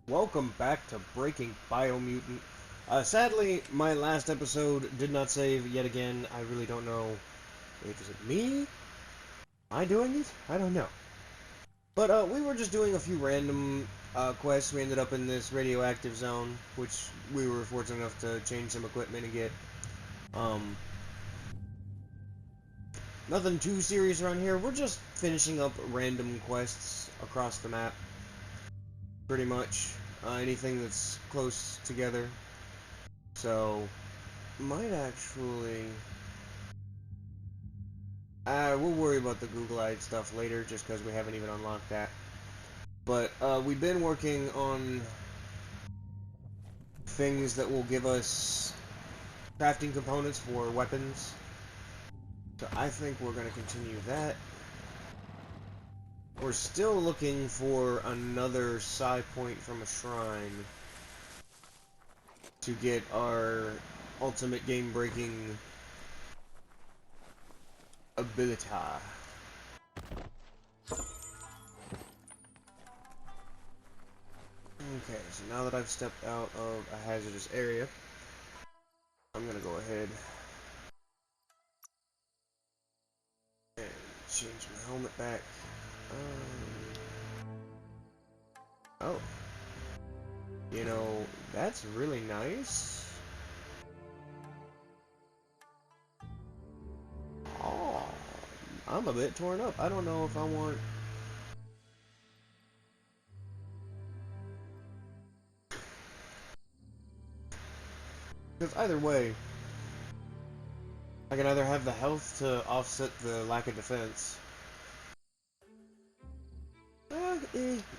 Welcome back to Breaking Biomutant. Sadly, my last episode did not save yet again. I really don't know. Is it me? Am I doing it? I don't know. But we were just doing a few random quests. We ended up in this radioactive zone, which we were fortunate enough to change some equipment and get. Um, Nothing too serious around here. We're just finishing up random quests across the map, pretty much. Anything that's close together. So, might actually... we'll worry about the Google Eyed stuff later, just because we haven't even unlocked that. But, we've been working on things that will give us crafting components for weapons. So I think we're going to continue that. We're still looking for another psi point from a shrine to get our ultimate game-breaking ability. Okay, so now that I've stepped out of a hazardous area, I'm gonna go ahead and change my helmet back. Oh, you know, that's really nice. Oh, I'm a bit torn up. I don't know if I want... Because either way, I can either have the health to offset the lack of defense.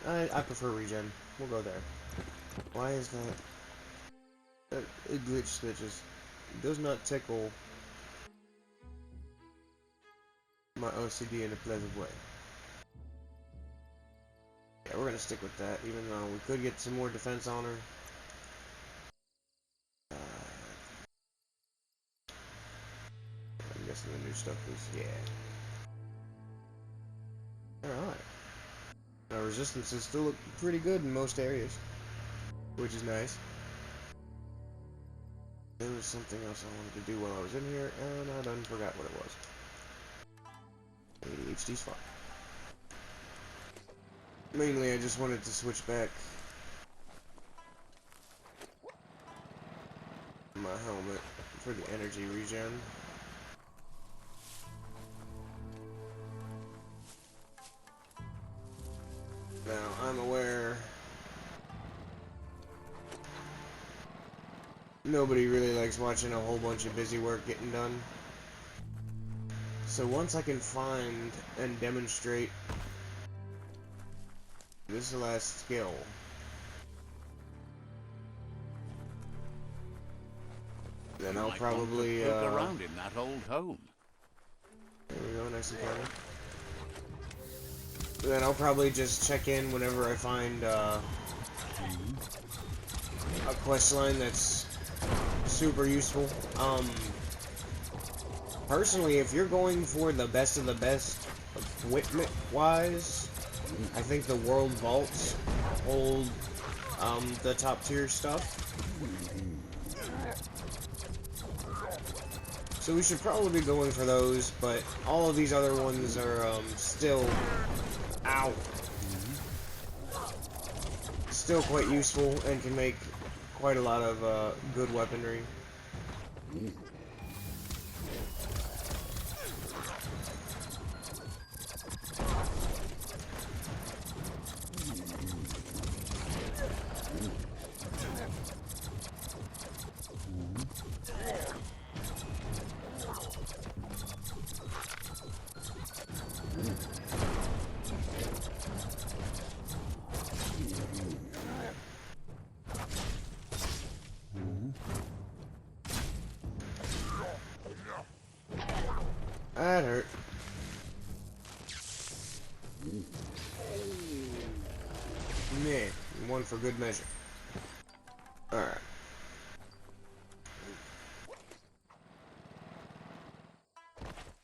I prefer regen. We'll go there. Why is that? A glitch that just does not tickle my OCD in a pleasant way. Yeah, we're gonna stick with that, even though we could get some more defense on her. I'm guessing the new stuff is, yeah. Alright. Now, resistance is still pretty good in most areas, which is nice. There was something else I wanted to do while I was in here, and I done forgot what it was. ADHD's fine. Mainly, I just wanted to switch back my helmet for the energy regen. Now, I'm aware nobody really likes watching a whole bunch of busy work getting done. So once I can find and demonstrate this last skill, then I'll probably poke around in that old home. There we go, nice and clever. Then I'll probably just check in whenever I find a quest line that's super useful. Personally, if you're going for the best of the best equipment-wise, I think the World Vaults hold the top tier stuff. So we should probably be going for those, but all of these other ones are still... Ow! Still quite useful and can make quite a lot of good weaponry. That hurt. Yeah, one for good measure. Alright.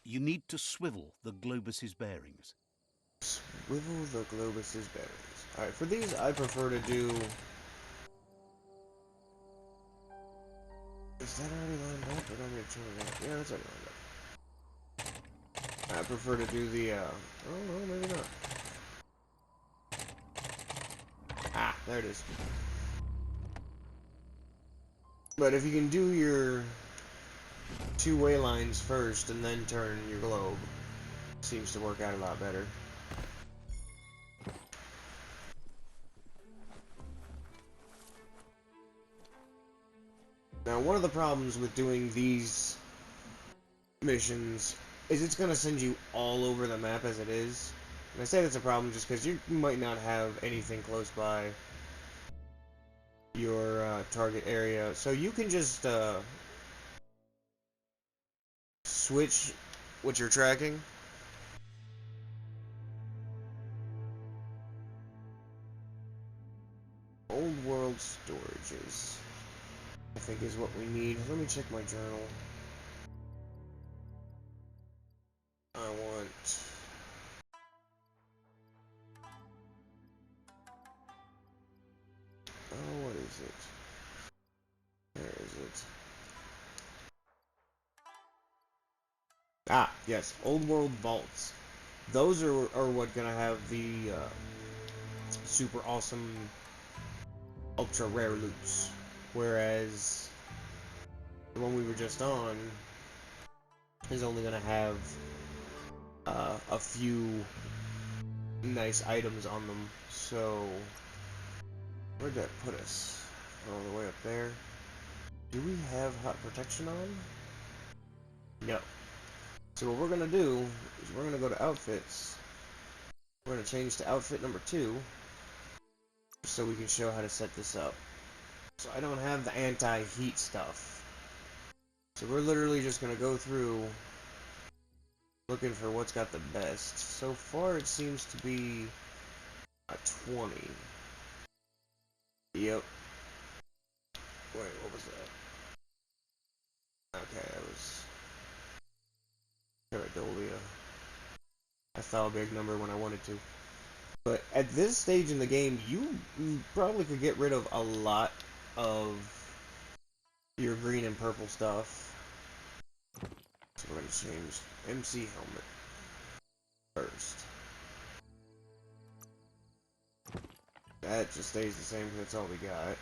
You need to swivel the globus's bearings. Swivel the globus's bearings. Alright, for these I prefer to do Is that already lined up, or do I need to turn it up? Yeah, that's already lined up. I prefer to do the, oh, no, maybe not. Ah, there it is. But if you can do your two-way lines first and then turn your globe, it seems to work out a lot better. Now, one of the problems with doing these missions is it's going to send you all over the map as it is. And I say that's a problem just because you might not have anything close by your target area. So you can just switch what you're tracking. Old world storages, I think, is what we need. Let me check my journal. I want... Oh, what is it? Where is it? Ah, yes, old world vaults. Those are what gonna have the super awesome ultra rare loots. Whereas the one we were just on is only gonna have a few nice items on them. So where'd that put us? All the way up there. Do we have hot protection on? No. So what we're gonna do is we're gonna go to outfits. We're gonna change to outfit number 2 so we can show how to set this up. So I don't have the anti-heat stuff. So we're literally just gonna go through looking for what's got the best. So far it seems to be a 20. Yep. Wait, what was that? Okay, that was Paradolia. I saw a big number when I wanted to. But at this stage in the game, you probably could get rid of a lot of your green and purple stuff. So we're gonna change MC helmet first. That just stays the same because that's all we got.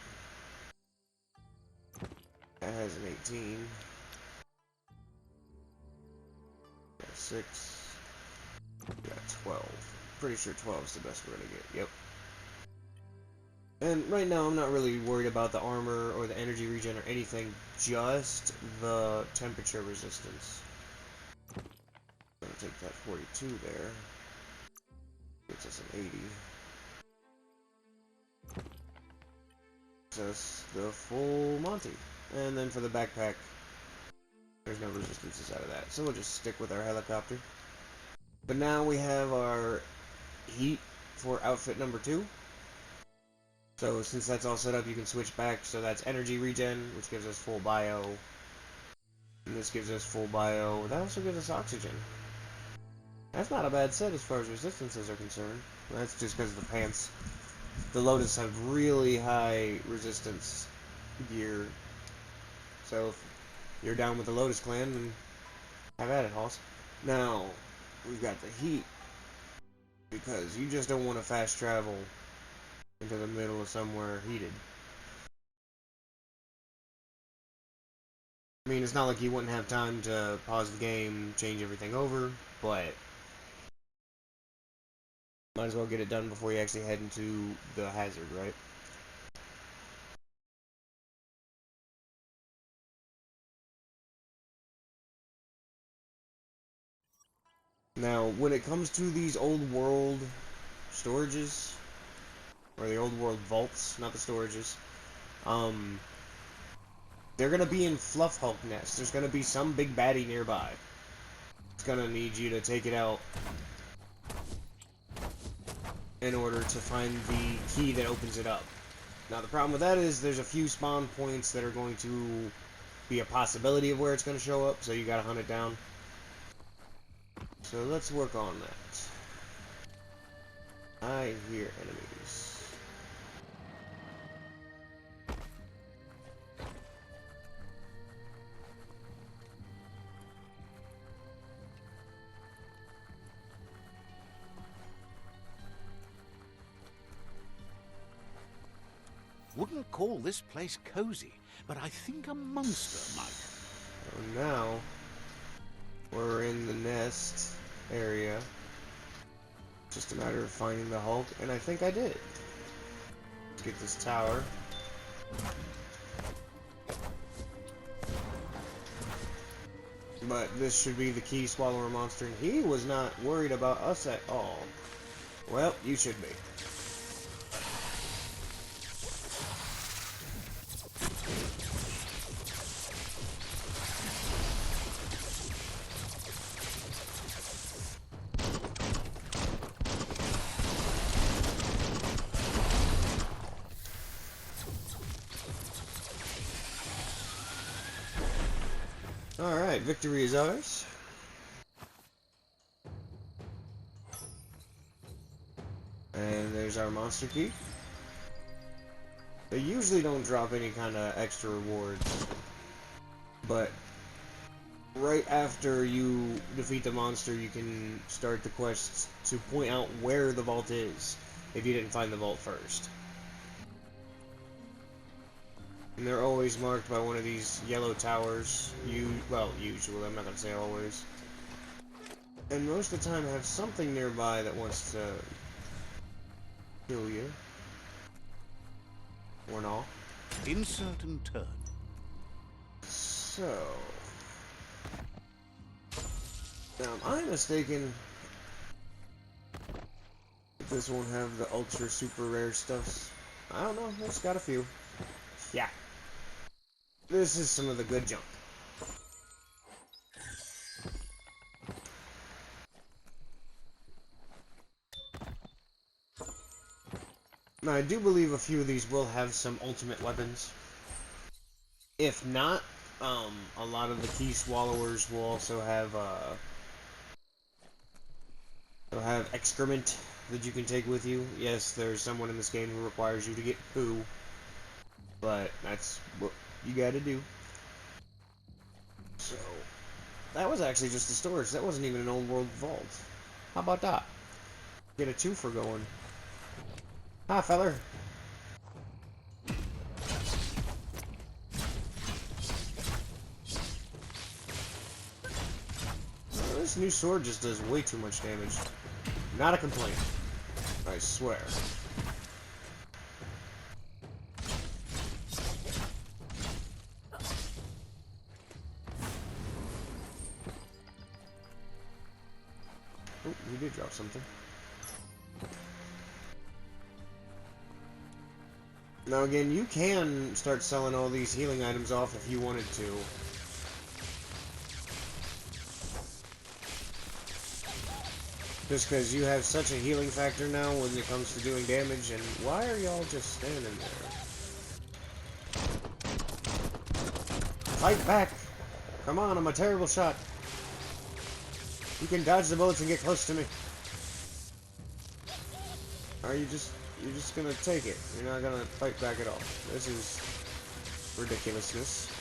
That has an 18. Got 6. Got 12. Pretty sure 12 is the best we're gonna get. Yep. And right now I'm not really worried about the armor or the energy regen or anything, just the temperature resistance. I'm gonna take that 42 there. Gets us an 80. Gets us the full Monty. And then for the backpack, there's no resistances out of that. So we'll just stick with our helicopter. But now we have our heat for outfit number 2. So since that's all set up, you can switch back. So that's energy regen, which gives us full bio. And this gives us full bio. That also gives us oxygen. That's not a bad set as far as resistances are concerned. That's just because of the pants. The Lotus have really high resistance gear. So if you're down with the Lotus clan, then have at it, Hoss. Now, we've got the heat. Because you just don't want to fast travel into the middle of somewhere heated. I mean, it's not like you wouldn't have time to pause the game, change everything over, but might as well get it done before you actually head into the hazard, right? Now, when it comes to these old world storages, or the old world vaults, not the storages, they're gonna be in Fluff Hulk nests. There's gonna be some big baddie nearby. It's gonna need you to take it out in order to find the key that opens it up. Now the problem with that is there's a few spawn points that are going to be a possibility of where it's going to show up, so you gotta hunt it down. So let's work on that. I hear enemies. Wouldn't call this place cozy, but I think a monster might. So now we're in the nest area. Just a matter of finding the Hulk, and I think I did. Let's get this tower. But this should be the key swallower monster, and he was not worried about us at all. Well, you should be. Alright, victory is ours. And there's our monster key. They usually don't drop any kind of extra rewards. But right after you defeat the monster, you can start the quests to point out where the vault is, if you didn't find the vault first. And they're always marked by one of these yellow towers. Well, usually, I'm not going to say always. And most of the time have something nearby that wants to kill you. Or not. Insert and turn. So... now, am I mistaken? This won't have the ultra super rare stuffs. I don't know, it's got a few. Yeah. This is some of the good junk. Now, I do believe a few of these will have some ultimate weapons. If not, a lot of the key swallowers will also have, they'll have excrement that you can take with you. Yes, there's someone in this game who requires you to get poo, but that's what you gotta do. So, that was actually just a storage. That wasn't even an old world vault. How about that? Get a twofer going. Hi, feller. This new sword just does way too much damage. Not a complaint. I swear. Oh, you did drop something. Now again, you can start selling all these healing items off if you wanted to. Just because you have such a healing factor now when it comes to doing damage, and why are y'all just standing there? Fight back! Come on, I'm a terrible shot. You can dodge the bullets and get close to me. Are you just... you're just gonna take it? You're not gonna fight back at all. This is ridiculousness.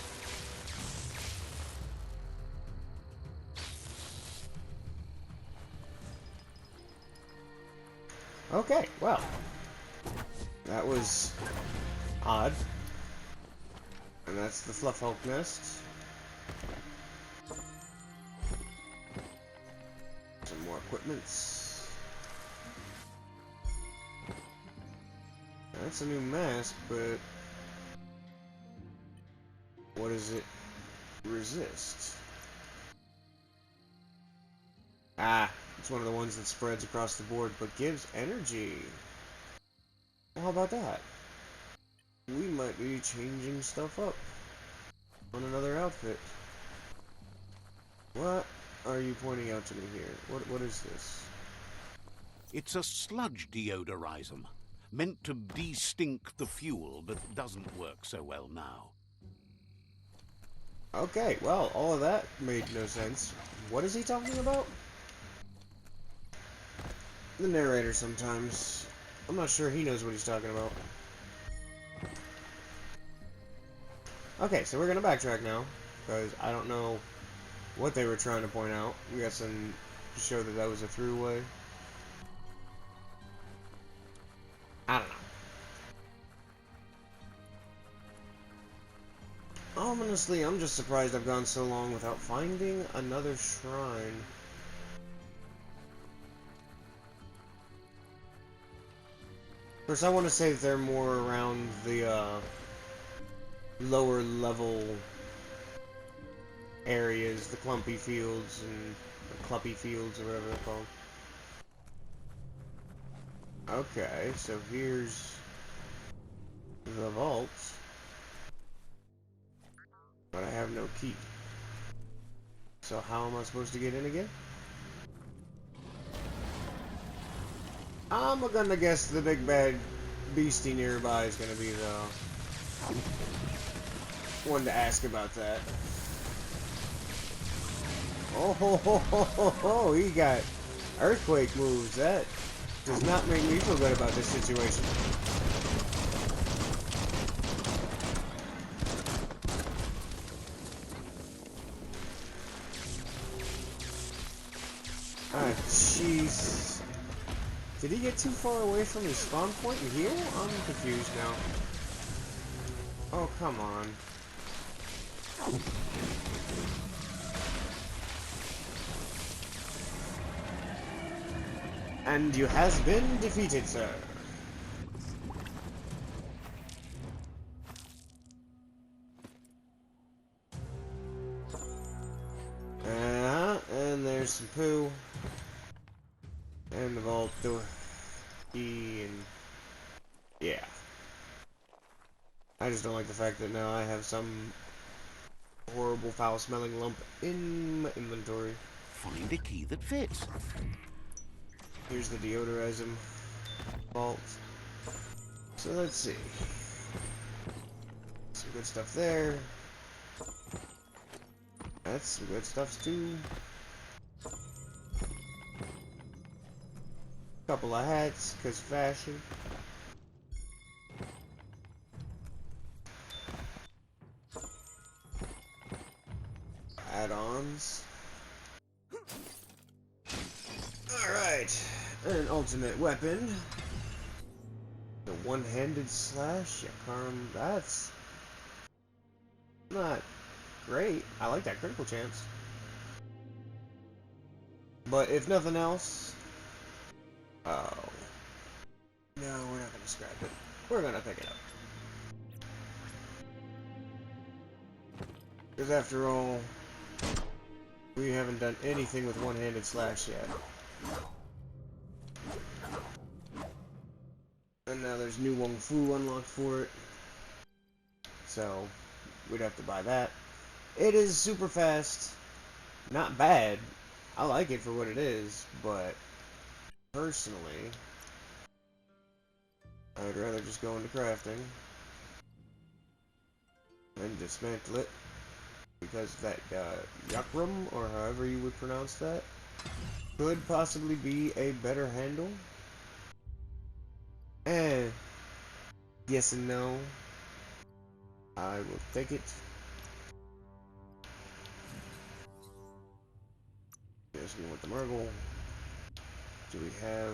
Okay, well, that was odd. And that's the Fluff Hulk nest. Some more equipments. That's a new mask, but what does it resist? Ah, it's one of the ones that spreads across the board, but gives energy. Well, how about that? We might be changing stuff up on another outfit. What are you pointing out to me here? What is this? It's a sludge deodorizer, meant to de-stink the fuel, but doesn't work so well now. Okay, well, all of that made no sense. What is he talking about? The narrator sometimes. I'm not sure he knows what he's talking about. Okay, so we're gonna backtrack now, because I don't know what they were trying to point out. We got some to show that that was a throughway. I don't know. Honestly, I'm just surprised I've gone so long without finding another shrine. Of course, I want to say that they're more around the lower level areas, the clumpy fields and the clumpy fields or whatever they're called. Okay, so here's the vault, but I have no key. So how am I supposed to get in again? I'm gonna guess the big bad beastie nearby is gonna be the one to ask about that. Oh ho ho ho ho ho! He got earthquake moves. That does not make me feel good about this situation. Ah, jeez. Did he get too far away from his spawn point and heal? I'm confused now. Oh, come on. And you has been defeated, sir. And there's some poo. And the vault door key and yeah. I just don't like the fact that now I have some horrible foul-smelling lump in my inventory. Find a key that fits. Here's the deodorism vault. So let's see. Some good stuff there. That's some good stuff too. Couple of hats, cause fashion. Add-ons. Alright. An ultimate weapon. The one-handed slash. Yakarum. That's not great. I like that critical chance. But if nothing else... Oh. No, we're not gonna scrap it. We're gonna pick it up. Because after all, we haven't done anything with one-handed slash yet. And now there's new Wong Fu unlocked for it. So, we'd have to buy that. It is super fast. Not bad. I like it for what it is, but personally, I'd rather just go into crafting and dismantle it. Because that Yakram, or however you would pronounce that, could possibly be a better handle. And yes and no. I will take it. Yes, we want the Murgle. Do we have...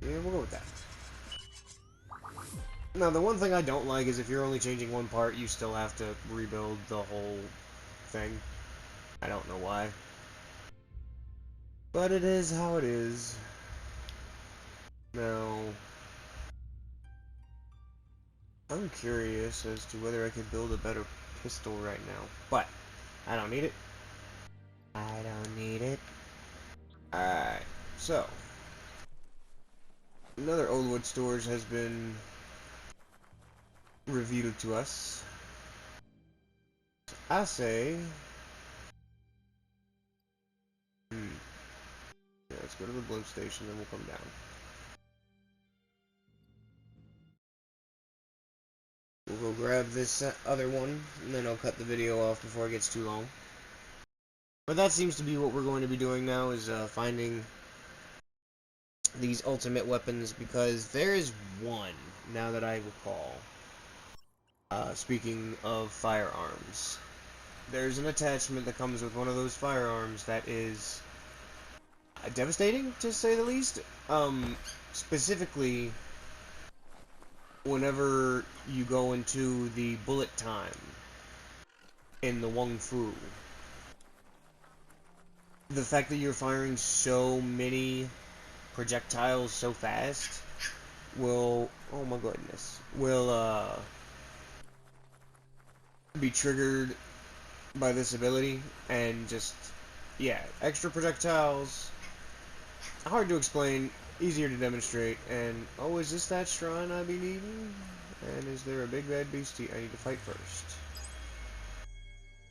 Yeah, we'll go with that. Now, the one thing I don't like is if you're only changing one part, you still have to rebuild the whole thing. I don't know why. But it is how it is. Now, I'm curious as to whether I could build a better pistol right now. But, I don't need it. I don't need it. Alright, so. Another Oldwood storage has been revealed to us. I say... Yeah, let's go to the blimp station, then we'll come down. We'll go grab this other one, and then I'll cut the video off before it gets too long. But that seems to be what we're going to be doing now, is finding these ultimate weapons, because there is one, now that I recall. Speaking of firearms. There's an attachment that comes with one of those firearms that is devastating, to say the least. Specifically, whenever you go into the bullet time in the Wong Fu. The fact that you're firing so many projectiles so fast will, oh my goodness, will be triggered by this ability, and just, yeah, extra projectiles, hard to explain, easier to demonstrate, and, oh, is this that shrine I be needing? And is there a big bad beastie I need to fight first?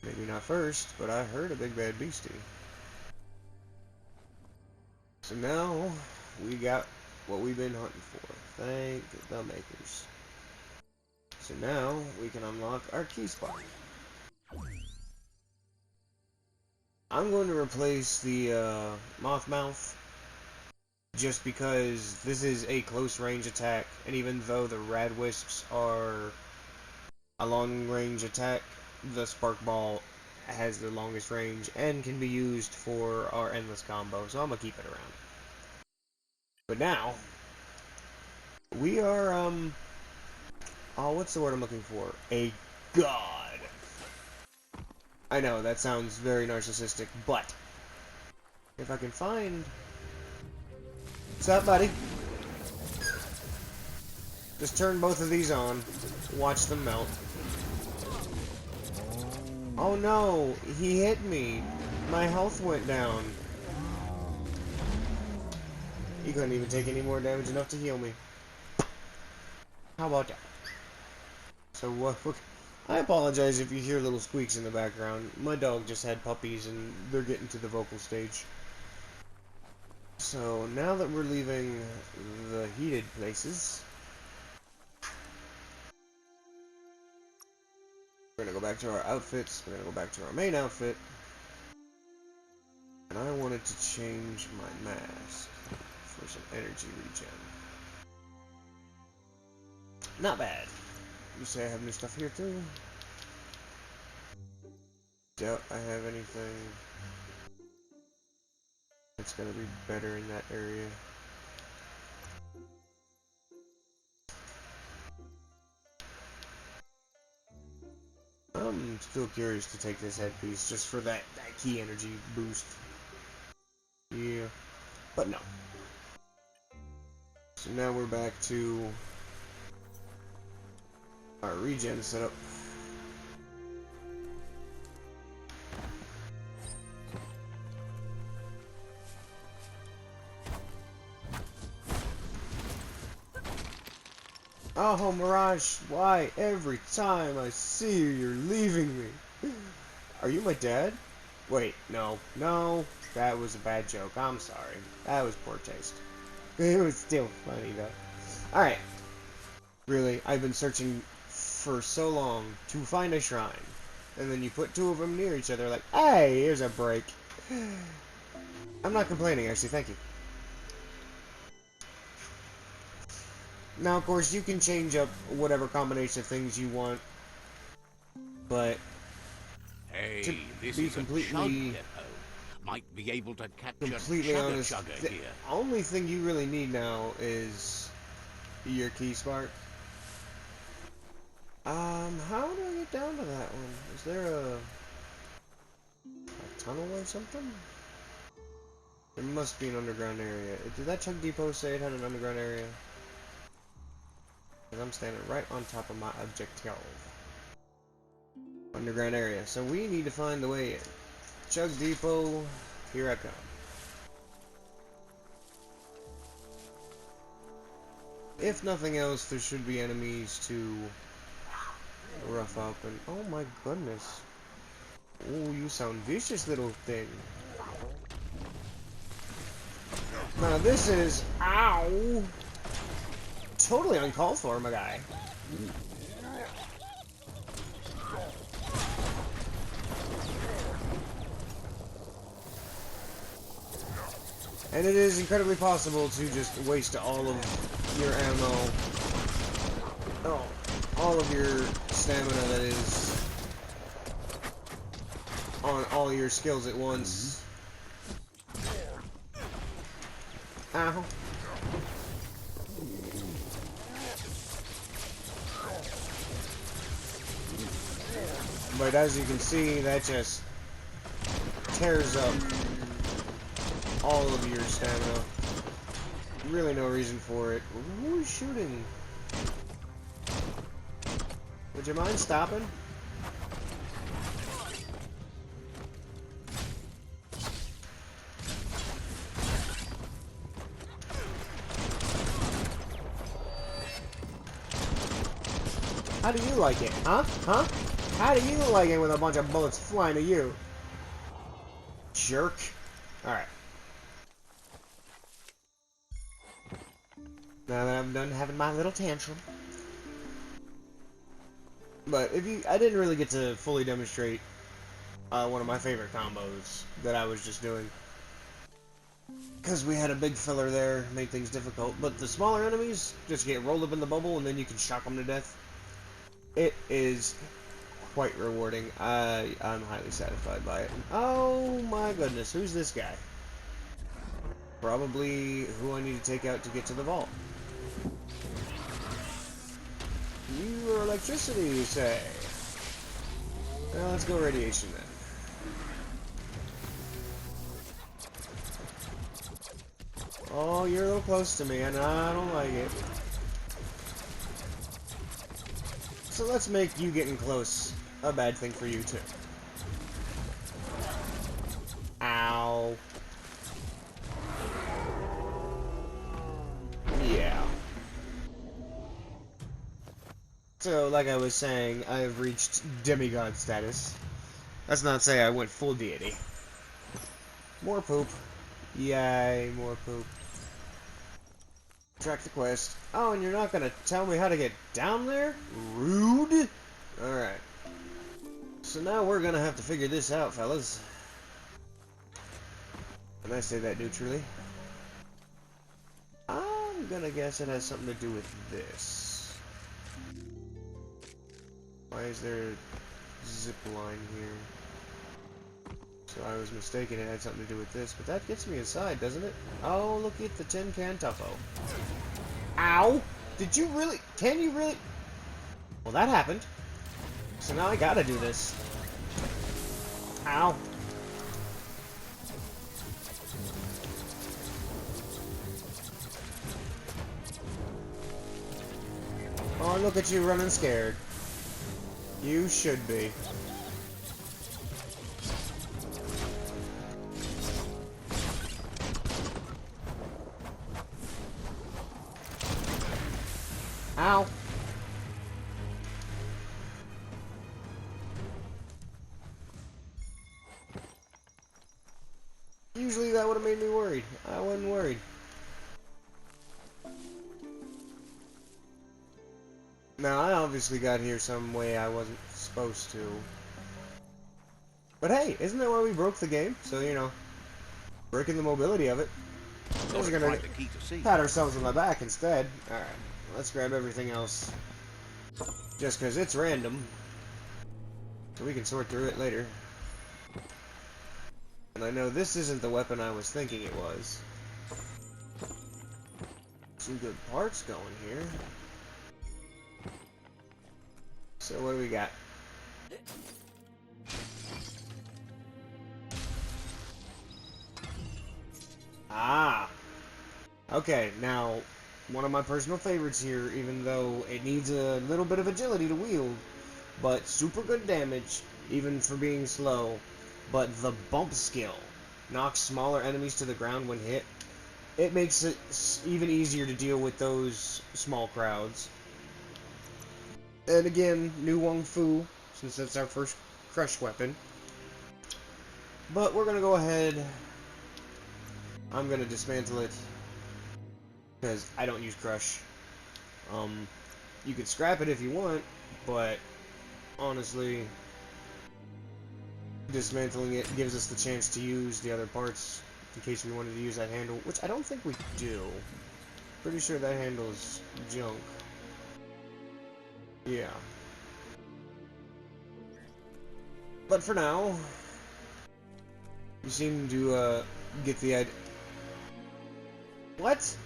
Maybe not first, but I heard a big bad beastie. So now, we got what we've been hunting for. Thank the makers. So now, we can unlock our key spot. I'm going to replace the Moth Mouth, just because this is a close range attack, and even though the Rad Wisps are a long range attack, the Spark Ball has the longest range and can be used for our endless combo, so I'm gonna keep it around. But now, we are, oh, what's the word I'm looking for? A god. I know, that sounds very narcissistic, but if I can find... What's up, buddy? Just turn both of these on. Watch them melt. Oh no! He hit me! My health went down. He couldn't even take any more damage enough to heal me. How about that? So what? I apologize if you hear little squeaks in the background. My dog just had puppies and they're getting to the vocal stage. So now that we're leaving the heated places, we're gonna go back to our outfits. We're gonna go back to our main outfit. And I wanted to change my mask for some energy regen. Not bad. You say I have new stuff here too? Doubt I have anything that's gonna be better in that area. I'm still curious to take this headpiece just for that key energy boost. Yeah, but no. So now we're back to our regen setup. Oh, Mirage, why every time I see you, you're leaving me? Are you my dad? Wait, no, that was a bad joke. I'm sorry. That was poor taste. It was still funny, though. Alright. Really, I've been searching for so long to find a shrine. And then you put two of them near each other like, hey, here's a break. I'm not complaining, actually, thank you. Now, of course, you can change up whatever combination of things you want, but Hey, this be is a chug completely depot. Might be able to catch a honest, chugger the here. only thing you really need now is your key spark. How do I get down to that one? Is there a tunnel or something? There must be an underground area. Did that chug depot say it had an underground area? Because I'm standing right on top of my objective. Underground area. So we need to find the way in. Chug depot, here I come. If nothing else, there should be enemies to rough up and... Oh my goodness. Oh, you sound vicious, little thing. Now this is... Ow! Totally uncalled for, my guy. And it is incredibly possible to just waste all of your ammo. Oh, all of your stamina, that is, on all your skills at once. Ow. But as you can see, that just tears up all of your stamina. Really no reason for it. Who is shooting? Would you mind stopping? How do you like it? Huh? Huh? How do you like it with a bunch of bullets flying at you? Jerk. Alright. Now that I'm done having my little tantrum. But I didn't really get to fully demonstrate one of my favorite combos that I was just doing. Because we had a big filler there, made things difficult. But the smaller enemies just get rolled up in the bubble and then you can shock them to death. It is quite rewarding. I'm highly satisfied by it. Oh my goodness, who's this guy? Probably who I need to take out to get to the vault. You are electricity, you say? Well, let's go radiation then. Oh, you're a little close to me, and I don't like it. So let's make you getting close a bad thing for you, too. Ow. Yeah. So, like I was saying, I have reached demigod status. That's not to say I went full deity. More poop. Yay, more poop. Track the quest. Oh, and you're not gonna tell me how to get down there? Rude! Alright. So now we're gonna have to figure this out, fellas. And I say that neutrally. I'm gonna guess it has something to do with this. Why is there a zip line here? So I was mistaken, it had something to do with this, but that gets me inside, doesn't it? Oh, look at the tin can tuffo. Ow! Did you really? Can you really? Well, that happened. So now I gotta do this. Ow. Oh, look at you running scared. You should be. Ow. Usually that would have made me worried. I wasn't worried. Now, I obviously got here some way I wasn't supposed to. But hey, isn't that why we broke the game? So, you know, breaking the mobility of it. We're gonna pat ourselves on the back instead. Alright, let's grab everything else. Just because it's random. So we can sort through it later. And I know this isn't the weapon I was thinking it was. Some good parts going here. So what do we got? Ah! Okay, now, one of my personal favorites here, even though it needs a little bit of agility to wield, but super good damage, even for being slow. But the bump skill knocks smaller enemies to the ground when hit. It makes it even easier to deal with those small crowds. And again, new Wong Fu, since that's our first crush weapon. But we're gonna go ahead. I'm gonna dismantle it because I don't use crush. You can scrap it if you want, but honestly, dismantling it gives us the chance to use the other parts in case we wanted to use that handle, which I don't think we do. Pretty sure that handle is junk. Yeah. But for now, you seem to get the idea. What?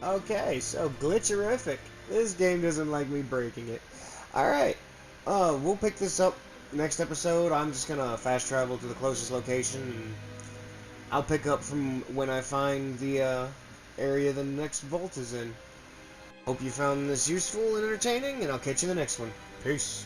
Okay, so glitcherific. This game doesn't like me breaking it. Alright. We'll pick this up next episode. I'm just gonna fast travel to the closest location, and I'll pick up from when I find the area the next vault is in. Hope you found this useful and entertaining, and I'll catch you in the next one. Peace.